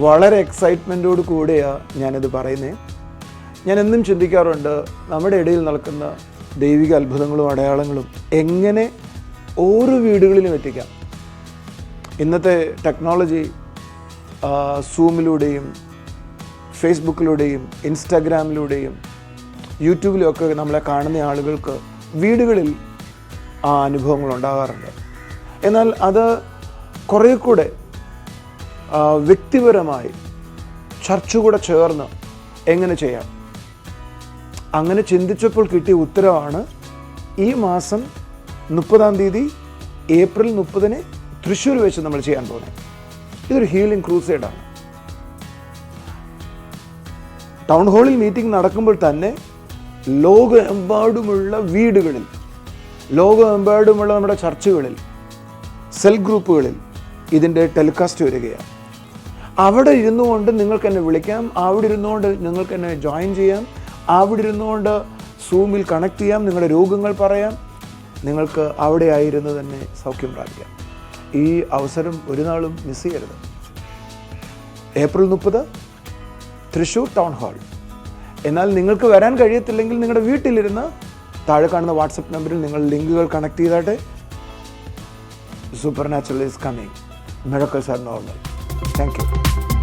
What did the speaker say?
വളരെ എക്സൈറ്റ്മെൻറ്റോട് കൂടെയാണ് ഞാനിത് പറയുന്നത്. ഞാൻ എന്നും ചിന്തിക്കാറുണ്ട്, നമ്മുടെ ഇടയിൽ നടക്കുന്ന ദൈവിക അത്ഭുതങ്ങളും അടയാളങ്ങളും എങ്ങനെ ഓരോ വീടുകളിലും എത്തിക്കാം. ഇന്നത്തെ ടെക്നോളജി സൂമിലൂടെയും ഫേസ്ബുക്കിലൂടെയും ഇൻസ്റ്റാഗ്രാമിലൂടെയും യൂട്യൂബിലുമൊക്കെ നമ്മളെ കാണുന്ന ആളുകൾക്ക് വീടുകളിൽ ആ അനുഭവങ്ങൾ ഉണ്ടാകാറുണ്ട്. എന്നാൽ അത് കുറേ കൂടെ വ്യക്തിപരമായി ചർച്ച കൂടെ ചേർന്ന് എങ്ങനെ ചെയ്യാം, അങ്ങനെ ചിന്തിച്ചപ്പോൾ കിട്ടിയ ഉത്തരവാണ് ഈ മാസം 30-ാം തീയതി ഏപ്രിൽ 30-ന് തൃശ്ശൂർ വെച്ച് നമ്മൾ ചെയ്യാൻ പോകുന്നത്. ഇതൊരു ഹീലിംഗ് ക്രൂസേഡാണ്. ടൗൺ ഹാളിൽ മീറ്റിംഗ് നടക്കുമ്പോൾ തന്നെ ലോകമെമ്പാടുമുള്ള വീടുകളിൽ, ലോകമെമ്പാടുമുള്ള നമ്മുടെ ചർച്ചുകളിൽ, സെൽ ഗ്രൂപ്പുകളിൽ ഇതിൻ്റെ ടെലികാസ്റ്റ് വരികയാണ്. അവിടെ ഇരുന്നുകൊണ്ട് നിങ്ങൾക്ക് എന്നെ വിളിക്കാം, അവിടെ ഇരുന്നുകൊണ്ട് നിങ്ങൾക്ക് എന്നെ ജോയിൻ ചെയ്യാം, അവിടെ ഇരുന്നുകൊണ്ട് സൂമിൽ കണക്ട് ചെയ്യാം, നിങ്ങളുടെ രോഗങ്ങൾ പറയാം, നിങ്ങൾക്ക് അവിടെ ആയിരുന്നു തന്നെ സൗഖ്യം പ്രാപിക്കാം. ഈ അവസരം ഒരു നാളും മിസ് ചെയ്യരുത്. April 30 Thrissur town hall. എന്നാൽ നിങ്ങൾക്ക് വരാൻ കഴിയത്തില്ലെങ്കിൽ നിങ്ങളുടെ വീട്ടിലിരുന്ന് താഴെ കാണുന്ന വാട്സപ്പ് നമ്പറിൽ നിങ്ങൾ ലിങ്കുകൾ connect ചെയ്താട്ടെ. Supernatural is coming. Miracles are normal. Thank you.